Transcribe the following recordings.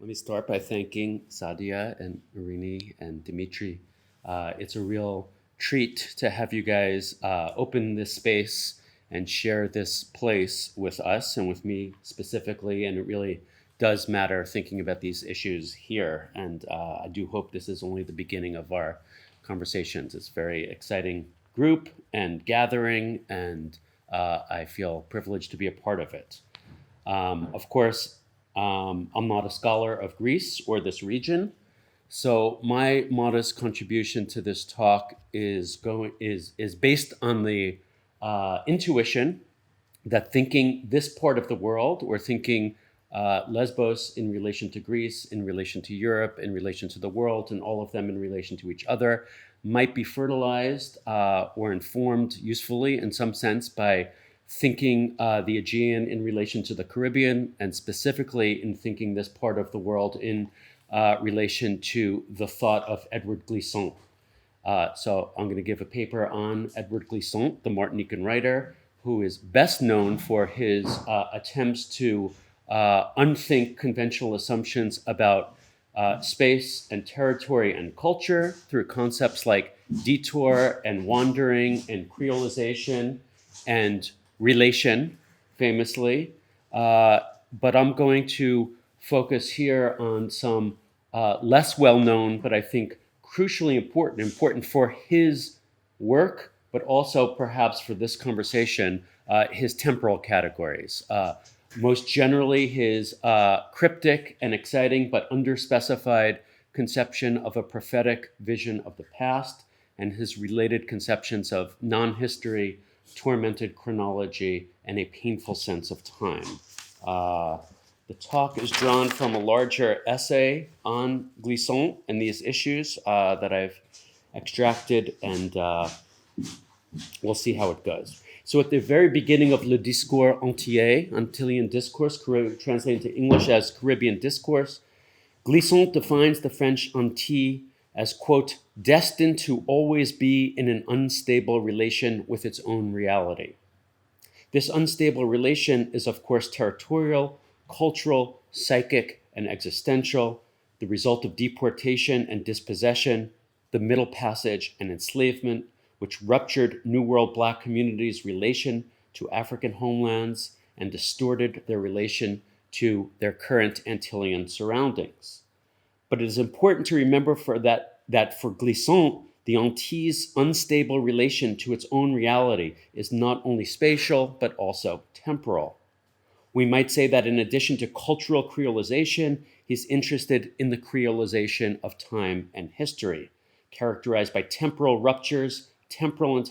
Let me start by thanking Sadia and Irini and Dimitri. It's a real treat to have you guys open this space and share this place with us and with me specifically. And it really does matter thinking about these issues here. And I do hope this is only the beginning of our conversations. It's a very exciting group and gathering, and I feel privileged to be a part of it. Of course, I'm not a scholar of Greece or this region, so my modest contribution to this talk is based on the intuition that thinking this part of the world, or thinking Lesbos in relation to Greece, in relation to Europe, in relation to the world, and all of them in relation to each other, might be fertilized or informed usefully in some sense by thinking the Aegean in relation to the Caribbean, and specifically in thinking this part of the world in relation to the thought of Edward Gleasons. So I'm going to give a paper on Edward Gleasons, the Martinican writer, who is best known for his attempts to unthink conventional assumptions about space and territory and culture through concepts like detour and wandering and creolization and relation, famously. But I'm going to focus here on some less well-known, but I think crucially important for his work, but also perhaps for this conversation, his temporal categories. Most generally, his cryptic and exciting but underspecified conception of a prophetic vision of the past, and his related conceptions of non-history, tormented chronology, and a painful sense of time. The talk is drawn from a larger essay on Gleasons and these issues that I've extracted, and we'll see how it goes. So at the very beginning of Le Discours Entier, Antillean Discourse, translated to English as Caribbean Discourse, Gleasons defines the French Antilles as, quote, destined to always be in an unstable relation with its own reality. This unstable relation is, of course, territorial, cultural, psychic, and existential, the result of deportation and dispossession, the Middle Passage and enslavement, which ruptured New World Black communities' relation to African homelands and distorted their relation to their current Antillean surroundings. But it is important to remember that for Gleasons, the Antilles' unstable relation to its own reality is not only spatial, but also temporal. We might say that in addition to cultural creolization, he's interested in the creolization of time and history, characterized by temporal ruptures, temporal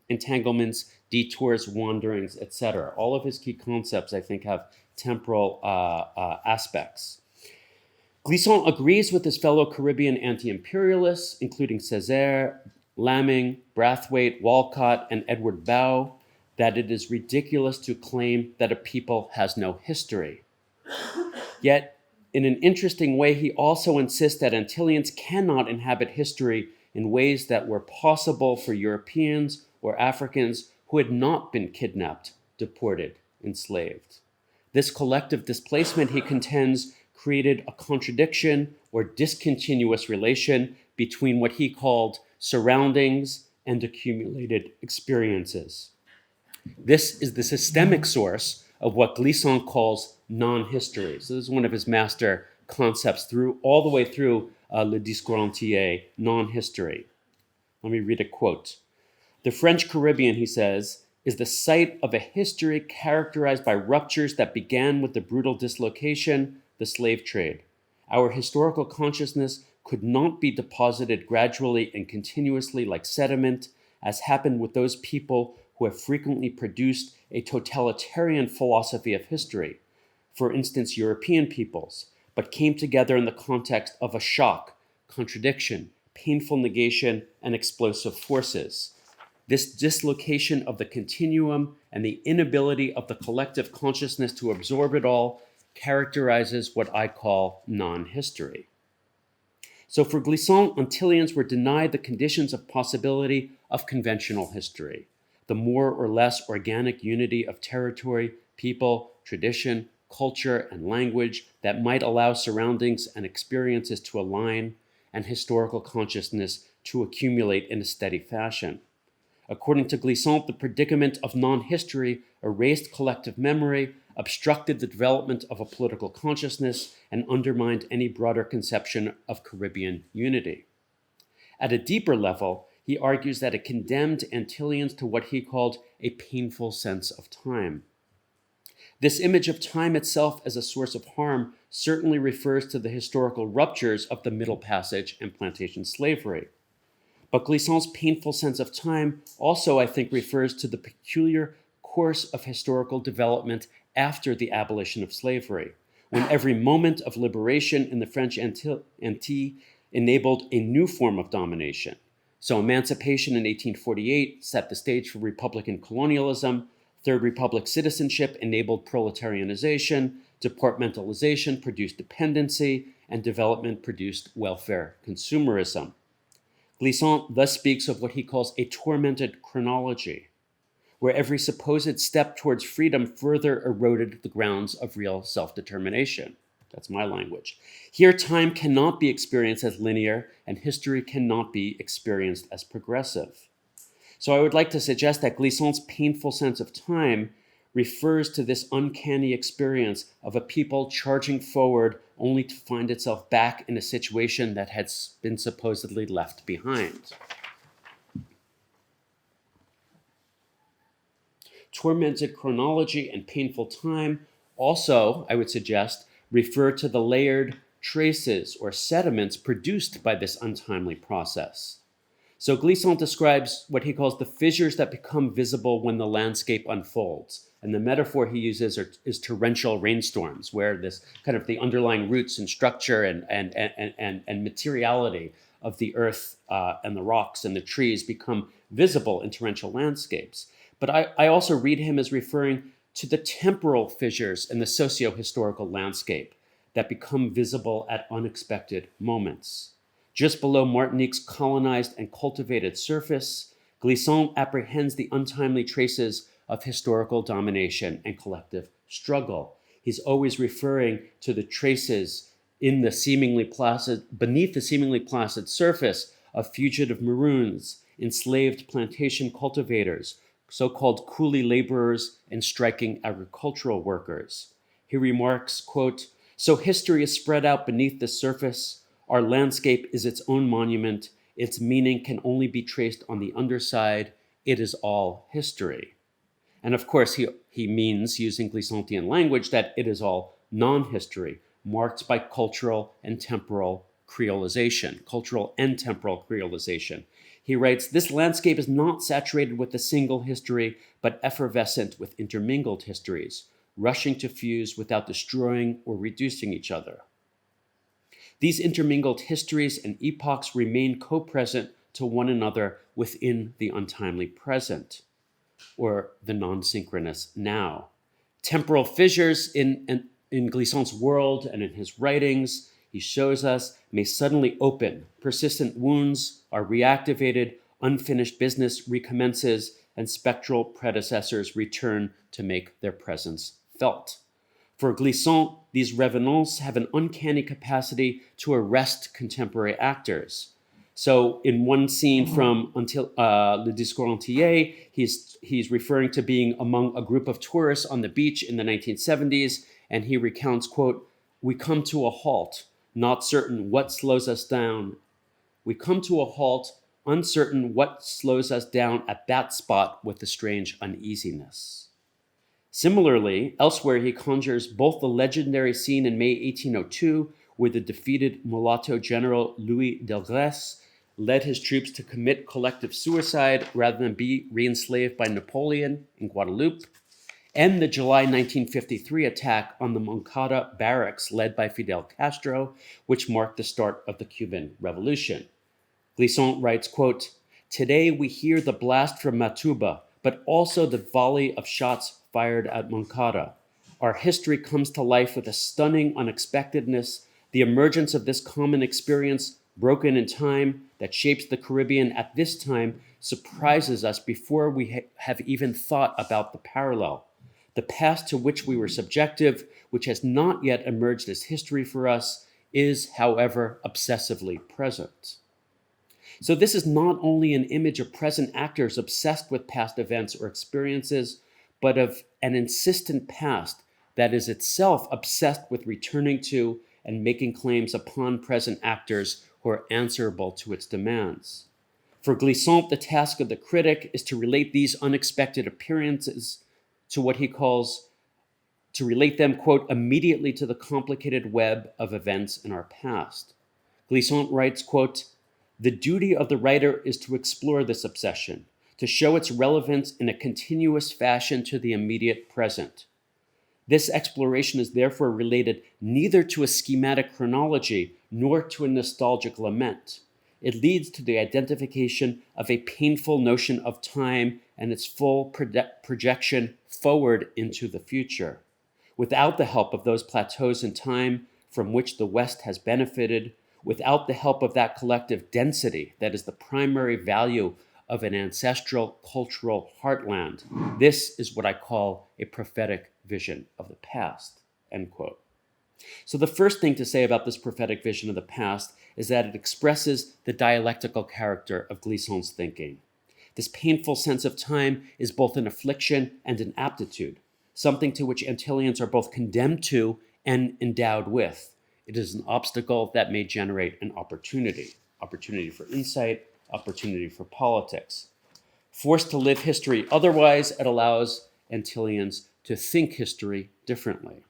entanglements, detours, wanderings, etc. All of his key concepts, I think, have temporal aspects. Gleasons agrees with his fellow Caribbean anti-imperialists, including Césaire, Laming, Brathwaite, Walcott, and Edward Bow, that it is ridiculous to claim that a people has no history. Yet, in an interesting way, he also insists that Antillians cannot inhabit history in ways that were possible for Europeans or Africans who had not been kidnapped, deported, enslaved. This collective displacement, he contends, created a contradiction or discontinuous relation between what he called surroundings and accumulated experiences. This is the systemic source of what Gleasons calls non-history. So this is one of his master concepts all the way through Le Discours Entier, non-history. Let me read a quote. The French Caribbean, he says, is the site of a history characterized by ruptures that began with the brutal dislocation, the slave trade. Our historical consciousness could not be deposited gradually and continuously like sediment, as happened with those people who have frequently produced a totalitarian philosophy of history, for instance, European peoples, but came together in the context of a shock, contradiction, painful negation, and explosive forces. This dislocation of the continuum and the inability of the collective consciousness to absorb it all characterizes what I call non-history. So for Gleasons, Antillians were denied the conditions of possibility of conventional history, the more or less organic unity of territory, people, tradition, culture, and language that might allow surroundings and experiences to align and historical consciousness to accumulate in a steady fashion. According to Gleasons, the predicament of non-history erased collective memory, obstructed the development of a political consciousness, and undermined any broader conception of Caribbean unity. At a deeper level, he argues that it condemned Antillians to what he called a painful sense of time. This image of time itself as a source of harm certainly refers to the historical ruptures of the Middle Passage and plantation slavery. But Gleasons' painful sense of time also, I think, refers to the peculiar course of historical development after the abolition of slavery, when every moment of liberation in the French Antilles enabled a new form of domination. So emancipation in 1848 set the stage for Republican colonialism. Third Republic citizenship enabled proletarianization. Departmentalization produced dependency, and development produced welfare consumerism. Gleasons thus speaks of what he calls a tormented chronology, where every supposed step towards freedom further eroded the grounds of real self-determination. That's my language. Here, time cannot be experienced as linear, and history cannot be experienced as progressive. So I would like to suggest that Gleasons' painful sense of time refers to this uncanny experience of a people charging forward only to find itself back in a situation that had been supposedly left behind. Tormented chronology and painful time also, I would suggest, refer to the layered traces or sediments produced by this untimely process. So Gleasons describes what he calls the fissures that become visible when the landscape unfolds. And the metaphor he uses is torrential rainstorms, where this kind of the underlying roots and structure and materiality of the earth and the rocks and the trees become visible in torrential landscapes. But I also read him as referring to the temporal fissures in the socio-historical landscape that become visible at unexpected moments. Just below Martinique's colonized and cultivated surface, Gleasons apprehends the untimely traces of historical domination and collective struggle. He's always referring to the traces in the beneath the seemingly placid surface of fugitive Maroons, enslaved plantation cultivators, so-called coolie laborers, and striking agricultural workers. He remarks, quote, "So history is spread out beneath the surface. Our landscape is its own monument. Its meaning can only be traced on the underside. It is all history." And of course, he means, using Gleasontian language, that it is all non-history, marked by cultural and temporal creolization. He writes, "This landscape is not saturated with a single history, but effervescent with intermingled histories, rushing to fuse without destroying or reducing each other. These intermingled histories and epochs remain co-present to one another within the untimely present, or the non-synchronous now. Temporal fissures in Gleasons' world and in his writings, he shows us, may suddenly open. Persistent wounds are reactivated, unfinished business recommences, and spectral predecessors return to make their presence felt. For Gleasons, these revenants have an uncanny capacity to arrest contemporary actors. So in one scene from Le Discours Entier, he's referring to being among a group of tourists on the beach in the 1970s, and he recounts, quote, "We come to a halt, not certain what slows us down. We come to a halt, uncertain what slows us down at that spot with a strange uneasiness." Similarly, elsewhere he conjures both the legendary scene in May 1802, where the defeated mulatto general Louis Delgrès led his troops to commit collective suicide rather than be re-enslaved by Napoleon in Guadeloupe, and the July 1953 attack on the Moncada barracks led by Fidel Castro, which marked the start of the Cuban Revolution. Gleasons writes, quote, "Today we hear the blast from Matuba, but also the volley of shots fired at Moncada. Our history comes to life with a stunning unexpectedness. The emergence of this common experience, broken in time, that shapes the Caribbean at this time, surprises us before we have even thought about the parallel. The past to which we were subjective, which has not yet emerged as history for us, is, however, obsessively present. So this is not only an image of present actors obsessed with past events or experiences, but of an insistent past that is itself obsessed with returning to and making claims upon present actors who are answerable to its demands. For Gleasons, the task of the critic is to relate these unexpected appearances to what he calls, to relate them, quote, immediately to the complicated web of events in our past. Gleasons writes, quote, the duty of the writer is to explore this obsession, to show its relevance in a continuous fashion to the immediate present. This exploration is therefore related neither to a schematic chronology nor to a nostalgic lament. It leads to the identification of a painful notion of time and its full projection forward into the future. Without the help of those plateaus in time from which the West has benefited, without the help of that collective density that is the primary value of an ancestral cultural heartland, this is what I call a prophetic vision of the past, end quote. So the first thing to say about this prophetic vision of the past is that it expresses the dialectical character of Gleasons' thinking. This painful sense of time is both an affliction and an aptitude, something to which Antillians are both condemned to and endowed with. It is an obstacle that may generate an opportunity for insight, opportunity for politics. Forced to live history otherwise, it allows Antillians to think history differently.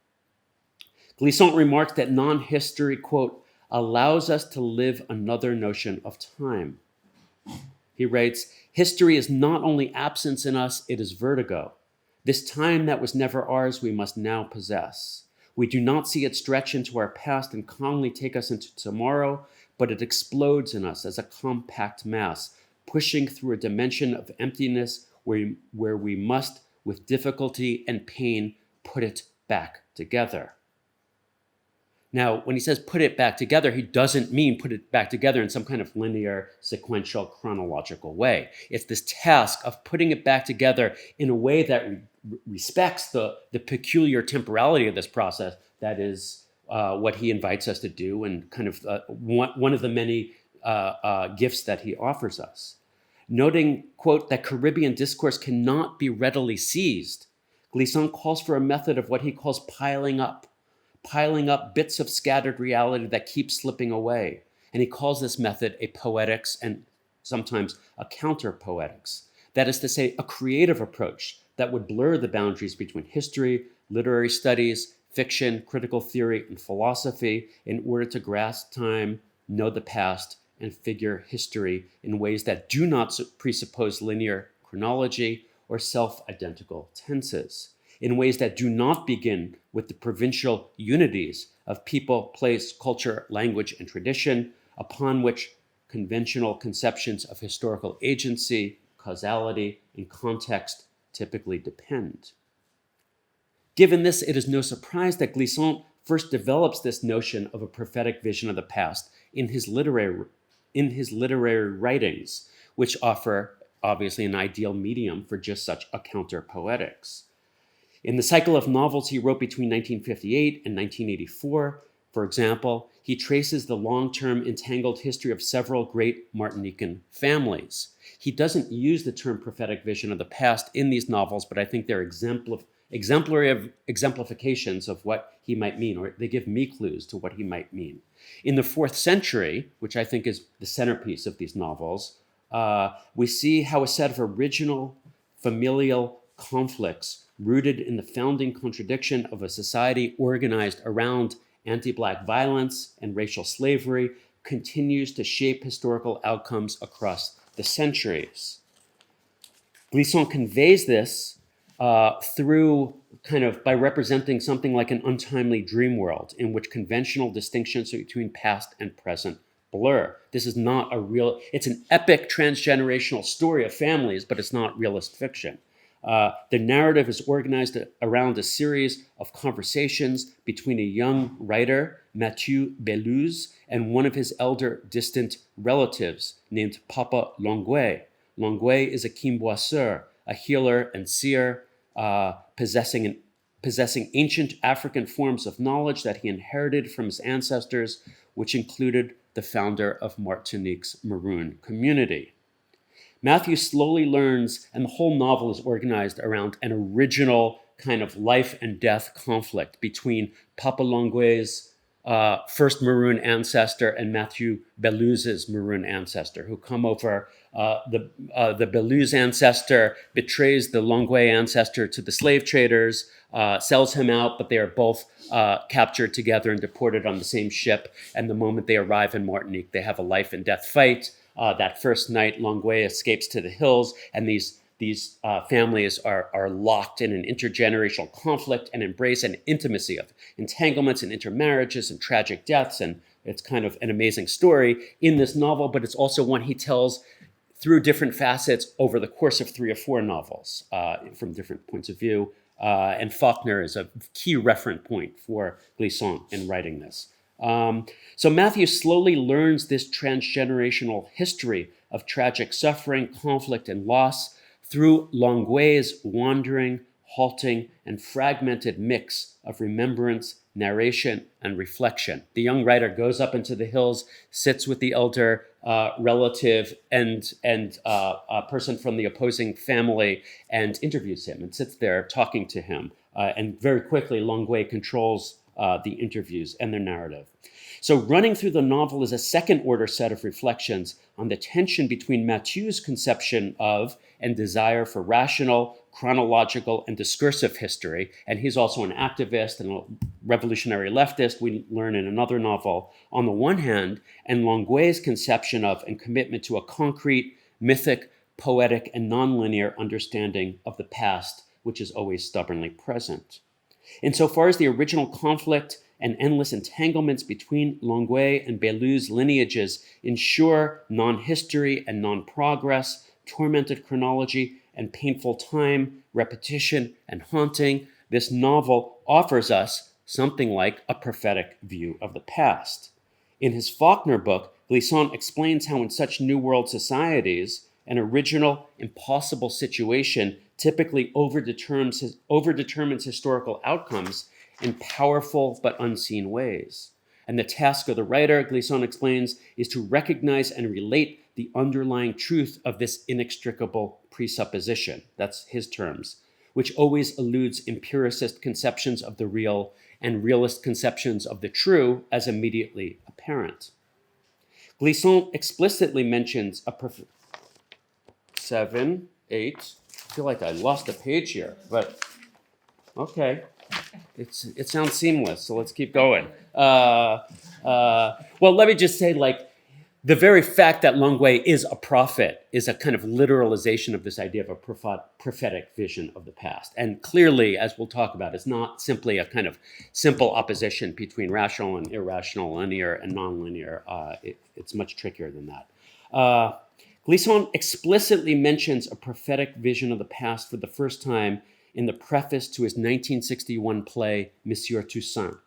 Gleasons remarks that non-history, quote, allows us to live another notion of time. He writes, history is not only absence in us, it is vertigo. This time that was never ours, we must now possess. We do not see it stretch into our past and calmly take us into tomorrow, but it explodes in us as a compact mass, pushing through a dimension of emptiness where we must, with difficulty and pain, put it back together. Now, when he says put it back together, he doesn't mean put it back together in some kind of linear, sequential, chronological way. It's this task of putting it back together in a way that respects the peculiar temporality of this process. That is what he invites us to do, and kind of one of the many gifts that he offers us. Noting, quote, that Caribbean discourse cannot be readily seized, Gleasons calls for a method of what he calls piling up bits of scattered reality that keep slipping away. And he calls this method a poetics and sometimes a counter-poetics. That is to say, a creative approach that would blur the boundaries between history, literary studies, fiction, critical theory, and philosophy in order to grasp time, know the past, and figure history in ways that do not presuppose linear chronology or self-identical tenses, in ways that do not begin with the provincial unities of people, place, culture, language, and tradition, upon which conventional conceptions of historical agency, causality, and context typically depend. Given this, it is no surprise that Gleasons first develops this notion of a prophetic vision of the past in his literary writings, which offer obviously an ideal medium for just such a counter-poetics. In the cycle of novels he wrote between 1958 and 1984, for example, he traces the long-term entangled history of several great Martinican families. He doesn't use the term prophetic vision of the past in these novels, but I think they're exemplary exemplifications of what he might mean, or they give me clues to what he might mean. In the 4th century, which I think is the centerpiece of these novels, we see how a set of original familial conflicts rooted in the founding contradiction of a society organized around anti-Black violence and racial slavery continues to shape historical outcomes across the centuries. Gleasons conveys this through by representing something like an untimely dream world in which conventional distinctions between past and present blur. This is not it's an epic transgenerational story of families, but it's not realist fiction. The narrative is organized around a series of conversations between a young writer, Mathieu Bellouz, and one of his elder distant relatives named Papa Longueuil. Longueuil is a quimboisseur, a healer and seer, possessing ancient African forms of knowledge that he inherited from his ancestors, which included the founder of Martinique's Maroon community. Matthew slowly learns, and the whole novel is organized around an original kind of life and death conflict between Papa Longue's first Maroon ancestor and Matthew Beluz's Maroon ancestor, who come over. The Beluz ancestor betrays the Longue ancestor to the slave traders, sells him out, but they are both captured together and deported on the same ship. And the moment they arrive in Martinique, they have a life and death fight. That first night, Longue escapes to the hills, and these families are locked in an intergenerational conflict and embrace an intimacy of entanglements and intermarriages and tragic deaths. And it's kind of an amazing story in this novel, but it's also one he tells through different facets over the course of 3 or 4 novels from different points of view. And Faulkner is a key reference point for Gleasons in writing this. So Matthew slowly learns this transgenerational history of tragic suffering, conflict, and loss through Longue's wandering, halting, and fragmented mix of remembrance, narration, and reflection. The young writer goes up into the hills, sits with the elder relative and a person from the opposing family, and interviews him and sits there talking to him. And very quickly, Longue controls the interviews and their narrative. So running through the novel is a second-order set of reflections on the tension between Mathieu's conception of and desire for rational, chronological, and discursive history, and he's also an activist and a revolutionary leftist, we learn in another novel, on the one hand, and Longue's conception of and commitment to a concrete, mythic, poetic, and nonlinear understanding of the past, which is always stubbornly present. Insofar as the original conflict and endless entanglements between Longue and Beluz lineages ensure non-history and non-progress, tormented chronology and painful time, repetition and haunting, this novel offers us something like a prophetic view of the past. In his Faulkner book, Gleasons explains how in such New World societies, an original, impossible situation typically overdetermines historical outcomes in powerful but unseen ways. And the task of the writer, Gleasons explains, is to recognize and relate the underlying truth of this inextricable presupposition, that's his terms, which always eludes empiricist conceptions of the real and realist conceptions of the true as immediately apparent. Gleasons explicitly mentions a 7, 8, I feel like I lost a page here, but okay. It sounds seamless, so let's keep going. Well, let me just say, the very fact that Longue is a prophet is a kind of literalization of this idea of a prophetic vision of the past. And clearly, as we'll talk about, it's not simply a kind of simple opposition between rational and irrational, linear and nonlinear. It's much trickier than that. Gleasons explicitly mentions a prophetic vision of the past for the first time in the preface to his 1961 play, Monsieur Toussaint.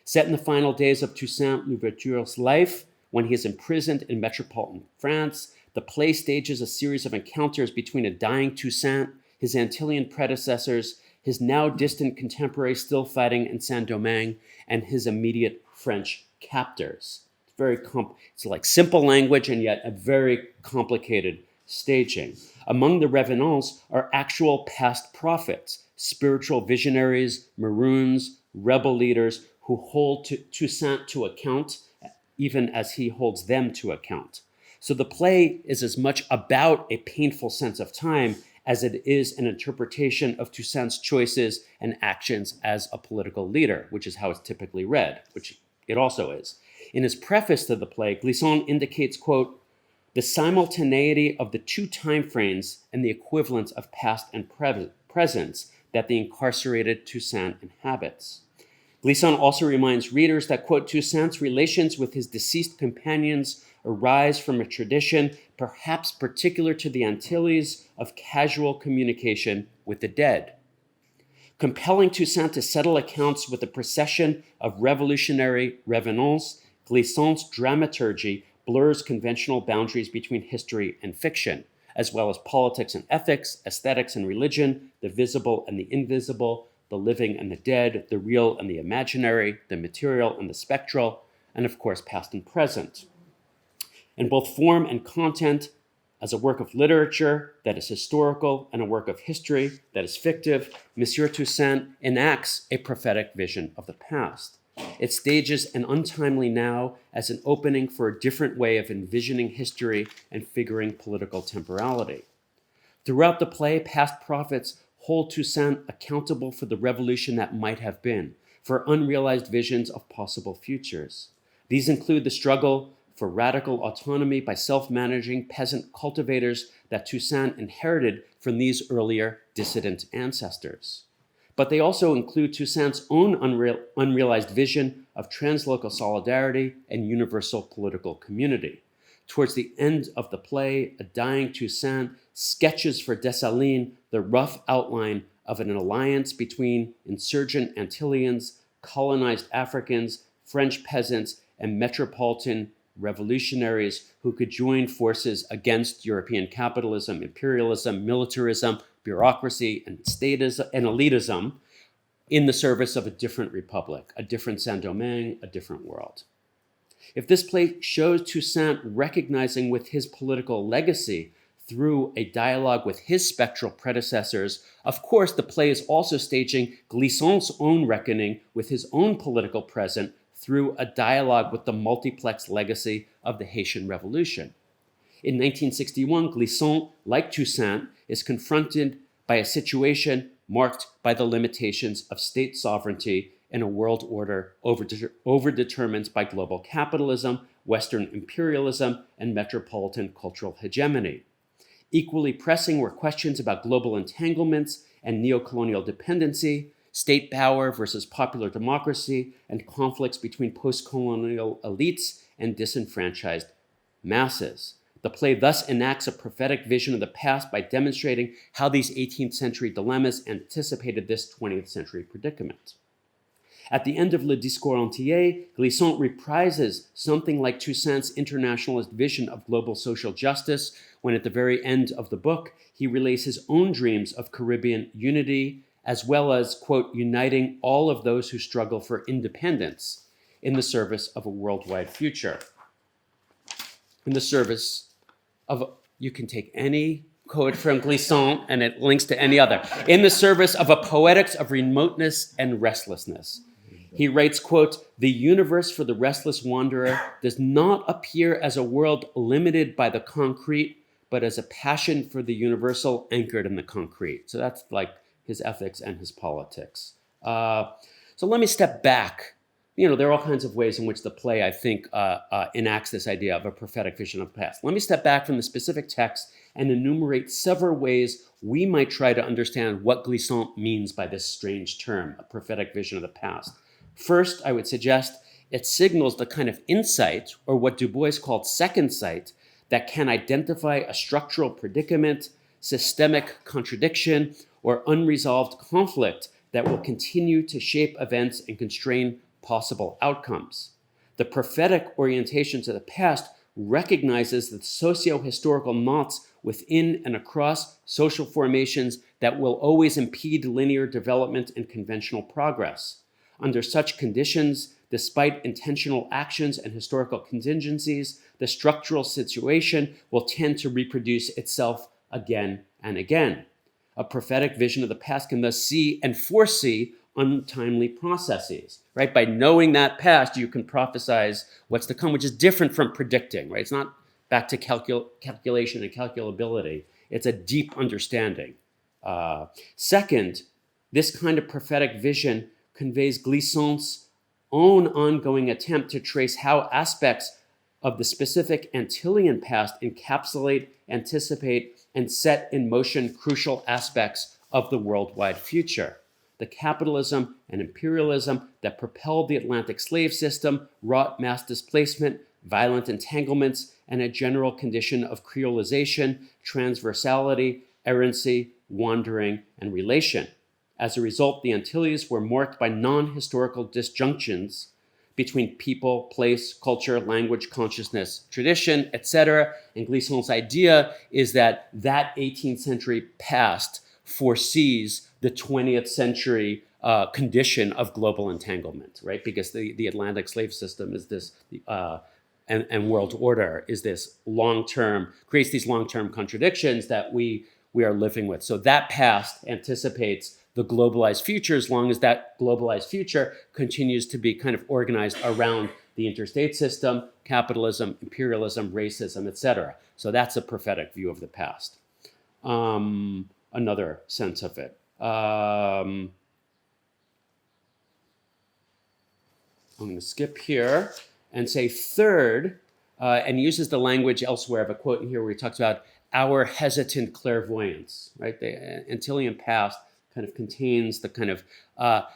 Set in the final days of Toussaint Louverture's life, when he is imprisoned in metropolitan France, the play stages a series of encounters between a dying Toussaint, his Antillean predecessors, his now distant contemporary still fighting in Saint-Domingue, and his immediate French captors. It's like simple language and yet a very complicated staging. Among the revenants are actual past prophets, spiritual visionaries, maroons, rebel leaders who hold Toussaint to account, even as he holds them to account. So the play is as much about a painful sense of time as it is an interpretation of Toussaint's choices and actions as a political leader, which is how it's typically read, which it also is. In his preface to the play, Gleasons indicates, quote, the simultaneity of the two time frames and the equivalence of past and presence that the incarcerated Toussaint inhabits. Gleasons also reminds readers that, quote, Toussaint's relations with his deceased companions arise from a tradition, perhaps particular to the Antilles, of casual communication with the dead. Compelling Toussaint to settle accounts with a procession of revolutionary revenants, Gleasons' dramaturgy blurs conventional boundaries between history and fiction. as well as politics and ethics, aesthetics and religion, the visible and the invisible, the living and the dead, the real and the imaginary, the material and the spectral, and of course, past and present. In both form and content, as a work of literature that is historical and a work of history that is fictive, Monsieur Toussaint enacts a prophetic vision of the past. It stages an untimely now as an opening for a different way of envisioning history and figuring political temporality. Throughout the play, past prophets hold Toussaint accountable for the revolution that might have been, for unrealized visions of possible futures. These include the struggle for radical autonomy by self-managing peasant cultivators that Toussaint inherited from these earlier dissident ancestors. But they also include Toussaint's own unrealized vision of translocal solidarity and universal political community. Towards the end of the play, a dying Toussaint sketches for Dessalines the rough outline of an alliance between insurgent Antilleans, colonized Africans, French peasants, and metropolitan revolutionaries who could join forces against European capitalism, imperialism, militarism, bureaucracy, and statism and elitism in the service of a different republic, a different Saint-Domingue, a different world. If this play shows Toussaint recognizing with his political legacy through a dialogue with his spectral predecessors, of course, the play is also staging Gleasons' own reckoning with his own political present through a dialogue with the multiplex legacy of the Haitian Revolution. In 1961, Gleasons, like Toussaint, is confronted by a situation marked by the limitations of state sovereignty in a world order overdetermined by global capitalism, Western imperialism, and metropolitan cultural hegemony. Equally pressing were questions about global entanglements and neocolonial dependency, state power versus popular democracy, and conflicts between post-colonial elites and disenfranchised masses. The play thus enacts a prophetic vision of the past by demonstrating how these 18th century dilemmas anticipated this 20th century predicament. At the end of Le Discours Entier, Gleasons reprises something like Toussaint's internationalist vision of global social justice when at the very end of the book, he relays his own dreams of Caribbean unity, as well as, quote, uniting all of those who struggle for independence in the service of a worldwide future. In the service of, you can take any quote from Gleasons and it links to any other, in the service of a poetics of remoteness and restlessness. He writes, quote, the universe for the restless wanderer does not appear as a world limited by the concrete, but as a passion for the universal anchored in the concrete. So that's like his ethics and his politics. So let me step back. There are all kinds of ways in which the play, I think, enacts this idea of a prophetic vision of the past. Let me step back from the specific text and enumerate several ways we might try to understand what Gleasons means by this strange term, a prophetic vision of the past. First, I would suggest it signals the kind of insight, or what Du Bois called second sight, that can identify a structural predicament, systemic contradiction, or unresolved conflict that will continue to shape events and constrain possible outcomes. The prophetic orientation to the past recognizes the socio-historical knots within and across social formations that will always impede linear development and conventional progress. Under such conditions, despite intentional actions and historical contingencies, the structural situation will tend to reproduce itself again and again. A prophetic vision of the past can thus see and foresee untimely processes, right? By knowing that past, you can prophesize what's to come, which is different from predicting, right? It's not back to calculation and calculability. It's a deep understanding. Second, this kind of prophetic vision conveys Gleasons' own ongoing attempt to trace how aspects of the specific Antillean past encapsulate, anticipate, and set in motion crucial aspects of the worldwide future. The capitalism and imperialism that propelled the Atlantic slave system wrought mass displacement, violent entanglements, and a general condition of creolization, transversality, errancy, wandering, and relation. As a result, the Antilles were marked by non-historical disjunctions between people, place, culture, language, consciousness, tradition, etc. And Gleasons' idea is that 18th century past foresees the 20th century condition of global entanglement, right? Because the Atlantic slave system is this, and world order is this long-term, creates these long-term contradictions that we are living with. So that past anticipates the globalized future, as long as that globalized future continues to be kind of organized around the interstate system, capitalism, imperialism, racism, etc. So that's a prophetic view of the past. Another sense of it. I'm going to skip here and say third, and uses the language elsewhere. I have a quote in here where he talks about our hesitant clairvoyance, right? The Antillean past kind of contains the kind of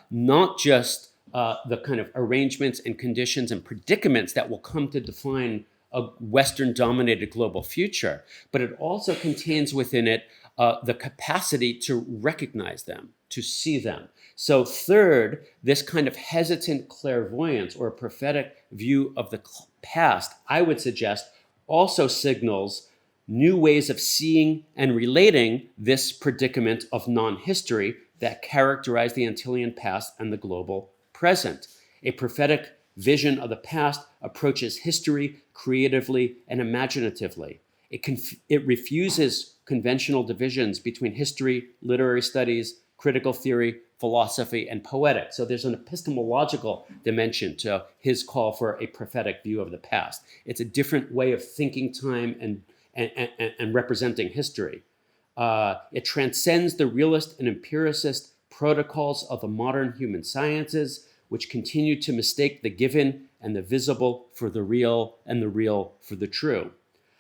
not just the kind of arrangements and conditions and predicaments that will come to define a Western-dominated global future, but it also contains within it the capacity to recognize them, to see them. So third, this kind of hesitant clairvoyance or prophetic view of the past, I would suggest, also signals new ways of seeing and relating this predicament of non-history that characterize the Antillean past and the global present. A prophetic vision of the past approaches history creatively and imaginatively. It refuses conventional divisions between history, literary studies, critical theory, philosophy, and poetic. So there's an epistemological dimension to his call for a prophetic view of the past. It's a different way of thinking time and representing history. It transcends the realist and empiricist protocols of the modern human sciences, which continue to mistake the given and the visible for the real and the real for the true.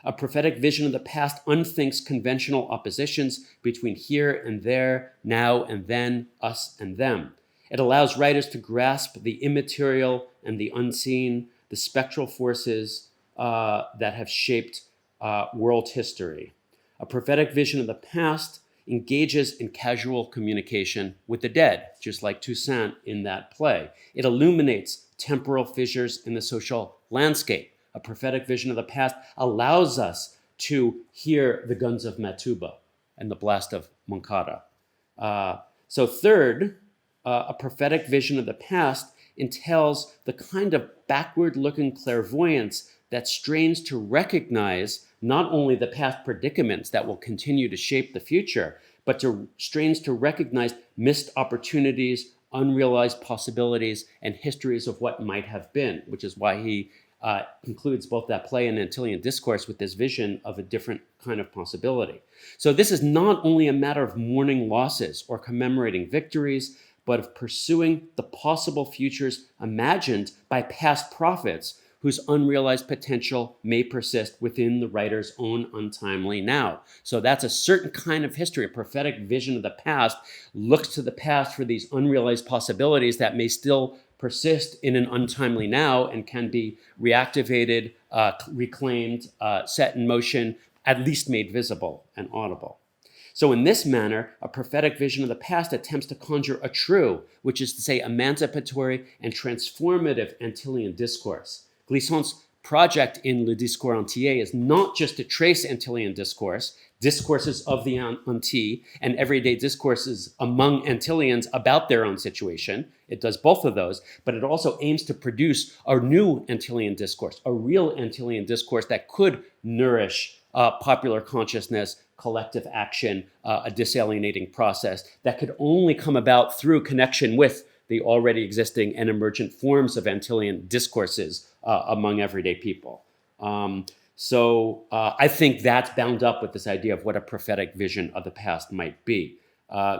A prophetic vision of the past unthinks conventional oppositions between here and there, now and then, us and them. It allows writers to grasp the immaterial and the unseen, the spectral forces that have shaped world history. A prophetic vision of the past engages in casual communication with the dead, just like Toussaint in that play. It illuminates temporal fissures in the social landscape. A prophetic vision of the past allows us to hear the guns of Matuba and the blast of Moncada. So third, a prophetic vision of the past entails the kind of backward-looking clairvoyance that strains to recognize not only the past predicaments that will continue to shape the future, but strains to recognize missed opportunities, unrealized possibilities, and histories of what might have been, which is why he concludes both that play and Antillean discourse with this vision of a different kind of possibility. So this is not only a matter of mourning losses or commemorating victories, but of pursuing the possible futures imagined by past prophets whose unrealized potential may persist within the writer's own untimely now. So that's a certain kind of history. A prophetic vision of the past looks to the past for these unrealized possibilities that may still persist in an untimely now and can be reactivated, reclaimed, set in motion, at least made visible and audible. So in this manner, a prophetic vision of the past attempts to conjure a true, which is to say emancipatory and transformative Antillean discourse. Gleasons' project in Le Discours Entier is not just to trace Antillean discourse, discourses of the Antille, and everyday discourses among Antillians about their own situation. It does both of those, but it also aims to produce a new Antillean discourse, a real Antillean discourse that could nourish popular consciousness, collective action, a disalienating process that could only come about through connection with the already existing and emergent forms of Antillean discourses among everyday people. So I think that's bound up with this idea of what a prophetic vision of the past might be.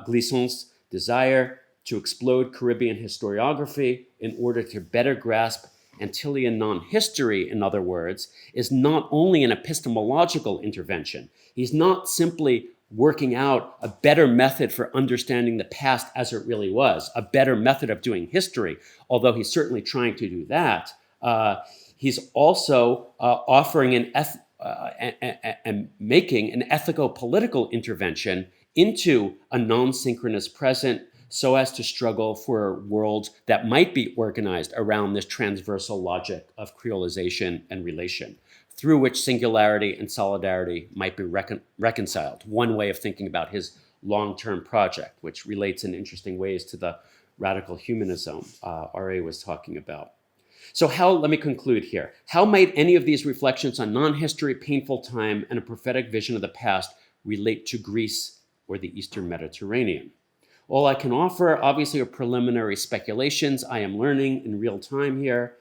Gleasons' desire to explode Caribbean historiography in order to better grasp Antillean non-history, in other words, is not only an epistemological intervention. He's not simply working out a better method for understanding the past as it really was, a better method of doing history, although he's certainly trying to do that. He's also offering and making an ethico-political intervention into a non-synchronous present so as to struggle for a world that might be organized around this transversal logic of creolization and relation, through which singularity and solidarity might be reconciled. One way of thinking about his long-term project, which relates in interesting ways to the radical humanism R.A. was talking about. So let me conclude here. How might any of these reflections on non-history, painful time, and a prophetic vision of the past relate to Greece or the Eastern Mediterranean? All I can offer, obviously, are preliminary speculations I am learning in real time here.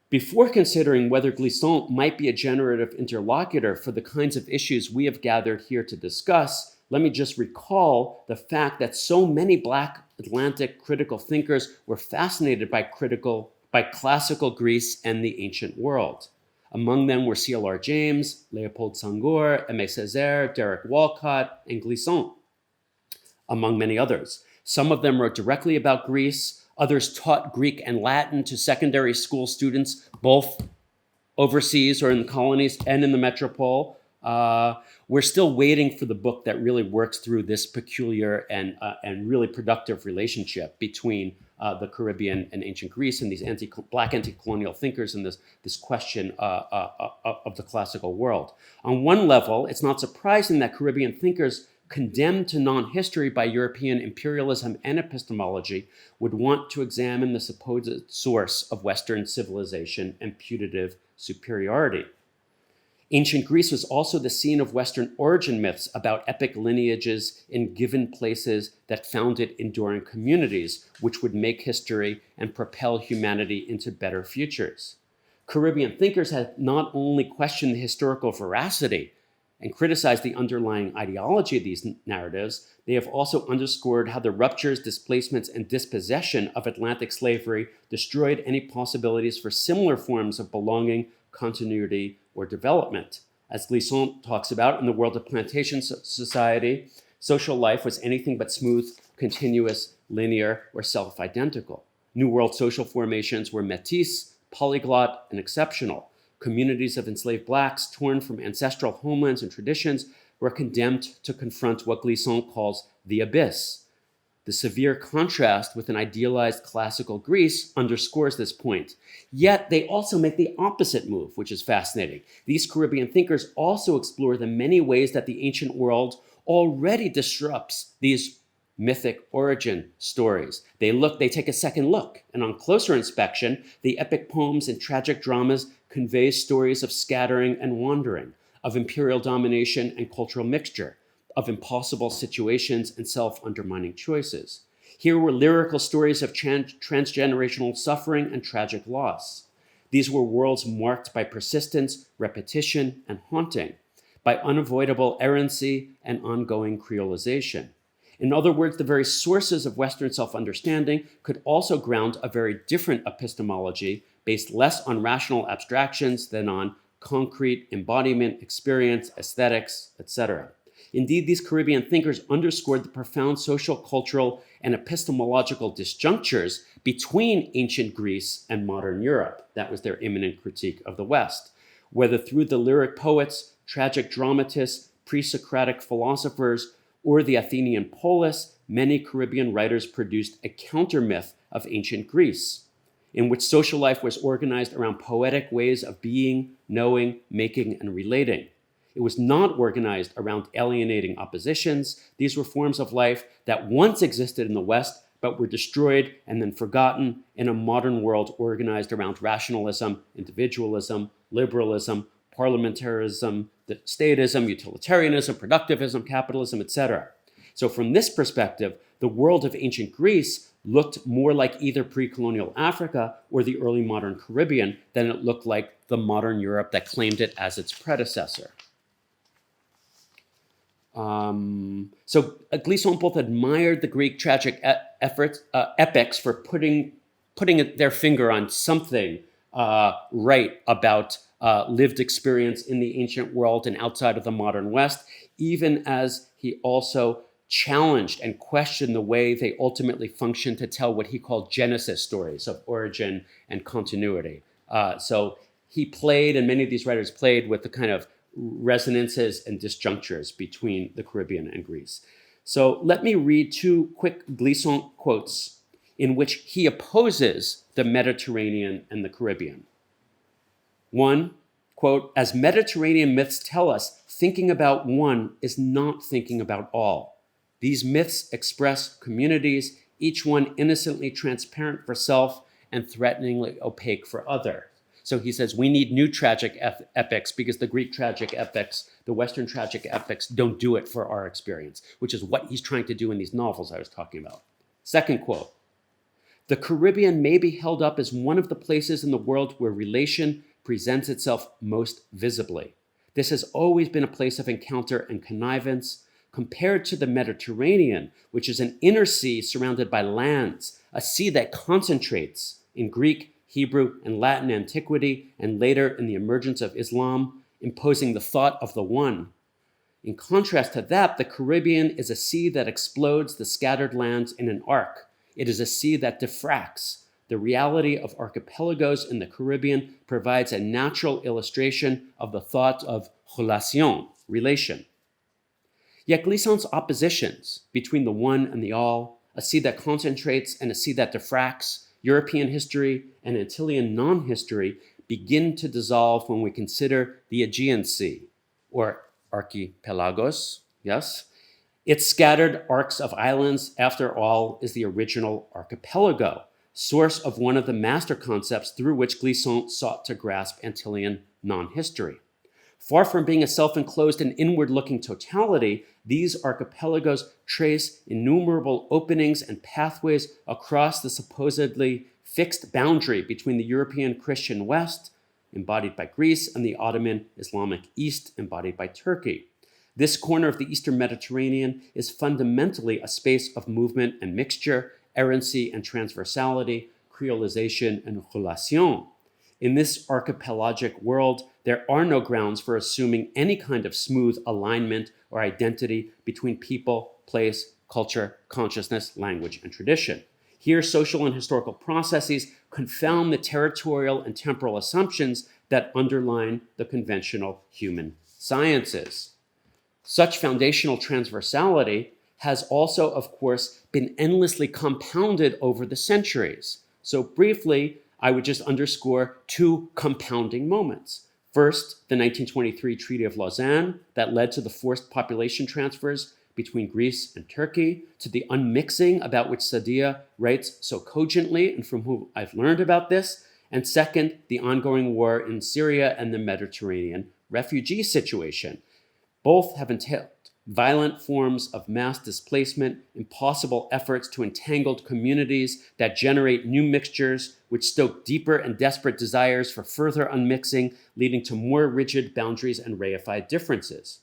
Before considering whether Gleasons might be a generative interlocutor for the kinds of issues we have gathered here to discuss, let me just recall the fact that so many Black Atlantic critical thinkers were fascinated by classical Greece and the ancient world. Among them were C.L.R. James, Leopold Senghor, Aimé Césaire, Derek Walcott, and Gleasons, among many others. Some of them wrote directly about Greece. Others taught Greek and Latin to secondary school students, both overseas or in the colonies and in the metropole. We're still waiting for the book that really works through this peculiar and really productive relationship between the Caribbean and ancient Greece and these Black anti-colonial thinkers and this question of the classical world. On one level, it's not surprising that Caribbean thinkers condemned to non-history by European imperialism and epistemology would want to examine the supposed source of Western civilization and putative superiority. Ancient Greece was also the scene of Western origin myths about epic lineages in given places that founded enduring communities, which would make history and propel humanity into better futures. Caribbean thinkers had not only questioned the historical veracity and criticized the underlying ideology of these narratives, they have also underscored how the ruptures, displacements, and dispossession of Atlantic slavery destroyed any possibilities for similar forms of belonging, continuity, or development. As Gleasons talks about, in the world of plantation society, social life was anything but smooth, continuous, linear, or self-identical. New World social formations were métis, polyglot, and exceptional. Communities of enslaved Blacks, torn from ancestral homelands and traditions, were condemned to confront what Gleasons calls the abyss. The severe contrast with an idealized classical Greece underscores this point. Yet they also make the opposite move, which is fascinating. These Caribbean thinkers also explore the many ways that the ancient world already disrupts these mythic origin stories. They take a second look, and on closer inspection, the epic poems and tragic dramas convey stories of scattering and wandering, of imperial domination and cultural mixture, of impossible situations and self-undermining choices. Here were lyrical stories of transgenerational suffering and tragic loss. These were worlds marked by persistence, repetition, and haunting, by unavoidable errancy and ongoing creolization. In other words, the very sources of Western self-understanding could also ground a very different epistemology based less on rational abstractions than on concrete embodiment, experience, aesthetics, etc. Indeed, these Caribbean thinkers underscored the profound social, cultural, and epistemological disjunctures between ancient Greece and modern Europe. That was their imminent critique of the West. Whether through the lyric poets, tragic dramatists, pre-Socratic philosophers, or the Athenian polis, many Caribbean writers produced a counter-myth of ancient Greece, in which social life was organized around poetic ways of being, knowing, making, and relating. It was not organized around alienating oppositions. These were forms of life that once existed in the West, but were destroyed and then forgotten in a modern world organized around rationalism, individualism, liberalism, parliamentarism, statism, utilitarianism, productivism, capitalism, etc. So from this perspective, the world of ancient Greece looked more like either pre-colonial Africa or the early modern Caribbean than it looked like the modern Europe that claimed it as its predecessor. So Gleasons both admired the Greek tragic epics for putting their finger on something right about lived experience in the ancient world and outside of the modern West, even as he also challenged and questioned the way they ultimately functioned to tell what he called Genesis stories of origin and continuity. So he played, and many of these writers played, with the kind of resonances and disjunctures between the Caribbean and Greece. So let me read two quick Gleasons quotes in which he opposes the Mediterranean and the Caribbean. One, quote, "As Mediterranean myths tell us, thinking about one is not thinking about all. These myths express communities, each one innocently transparent for self and threateningly opaque for other." So he says we need new tragic epics because the Greek tragic epics, the Western tragic epics don't do it for our experience, which is what he's trying to do in these novels I was talking about. Second quote, "The Caribbean may be held up as one of the places in the world where relation presents itself most visibly. This has always been a place of encounter and connivance, compared to the Mediterranean, which is an inner sea surrounded by lands, a sea that concentrates in Greek, Hebrew, and Latin antiquity, and later in the emergence of Islam, imposing the thought of the one. In contrast to that, the Caribbean is a sea that explodes the scattered lands in an arc. It is a sea that diffracts. The reality of archipelagos in the Caribbean provides a natural illustration of the thought of relation, relation. Yet Gleasons' oppositions between the one and the all, a sea that concentrates and a sea that diffracts, European history and Antillean non-history begin to dissolve when we consider the Aegean Sea, or archipelagos, yes? Its scattered arcs of islands, after all, is the original archipelago, source of one of the master concepts through which Gleasons sought to grasp Antillean non-history. Far from being a self-enclosed and inward-looking totality, these archipelagos trace innumerable openings and pathways across the supposedly fixed boundary between the European Christian West, embodied by Greece, and the Ottoman Islamic East, embodied by Turkey. This corner of the Eastern Mediterranean is fundamentally a space of movement and mixture, errancy and transversality, creolization and relation. In this archipelagic world, there are no grounds for assuming any kind of smooth alignment or identity between people, place, culture, consciousness, language, and tradition. Here, social and historical processes confound the territorial and temporal assumptions that underline the conventional human sciences. Such foundational transversality has also, of course, been endlessly compounded over the centuries. So briefly, I would just underscore two compounding moments. First, the 1923 Treaty of Lausanne that led to the forced population transfers between Greece and Turkey, to the unmixing about which Saadia writes so cogently and from whom I've learned about this. And second, the ongoing war in Syria and the Mediterranean refugee situation. Both have entailed violent forms of mass displacement, impossible efforts to entangled communities that generate new mixtures, which stoke deeper and desperate desires for further unmixing, leading to more rigid boundaries and reified differences.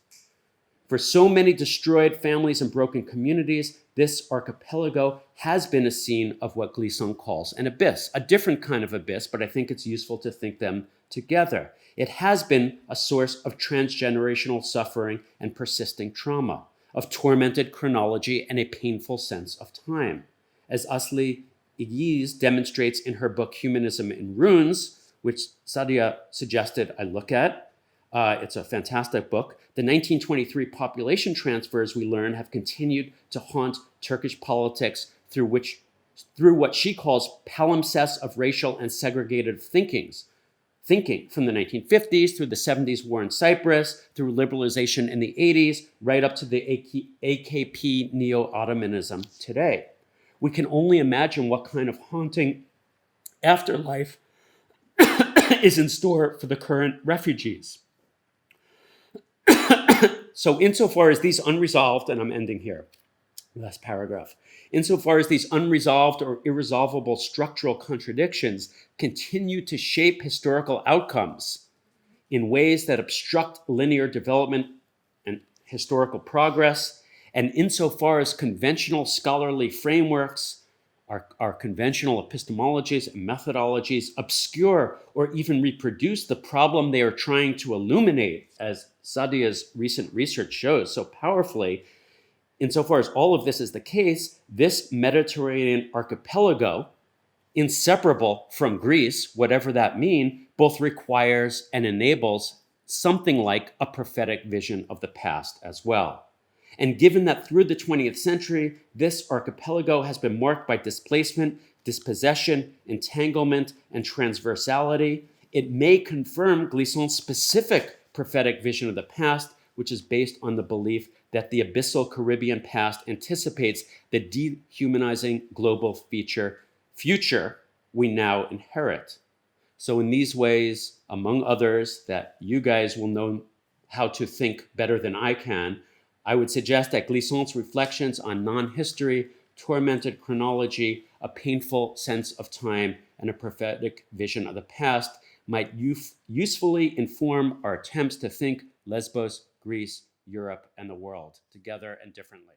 For so many destroyed families and broken communities, this archipelago has been a scene of what Gleasons calls an abyss, a different kind of abyss, but I think it's useful to think them together. It has been a source of transgenerational suffering and persisting trauma, of tormented chronology and a painful sense of time. As Asli Igiz demonstrates in her book Humanism in Ruins, which Saadia suggested I look at, it's a fantastic book. The 1923 population transfers, we learn, have continued to haunt Turkish politics through what she calls palimpsests of racial and segregated thinking from the 1950s through the 70s war in Cyprus, through liberalization in the 80s, right up to the AKP neo-Ottomanism today. We can only imagine what kind of haunting afterlife is in store for the current refugees. So insofar as these unresolved, and I'm ending here, last paragraph, insofar as these unresolved or irresolvable structural contradictions continue to shape historical outcomes in ways that obstruct linear development and historical progress, and insofar as conventional scholarly frameworks, our conventional epistemologies and methodologies obscure or even reproduce the problem they are trying to illuminate, as Saadia's recent research shows so powerfully. Insofar as all of this is the case, this Mediterranean archipelago, inseparable from Greece, whatever that means, both requires and enables something like a prophetic vision of the past as well. And given that through the 20th century, this archipelago has been marked by displacement, dispossession, entanglement, and transversality, it may confirm Gleason's specific prophetic vision of the past, which is based on the belief that the abyssal Caribbean past anticipates the dehumanizing global future we now inherit. So in these ways, among others, that you guys will know how to think better than I can, I would suggest that Gleason's reflections on non-history, tormented chronology, a painful sense of time, and a prophetic vision of the past might usefully inform our attempts to think Lesbos, Greece, Europe, and the world together and differently.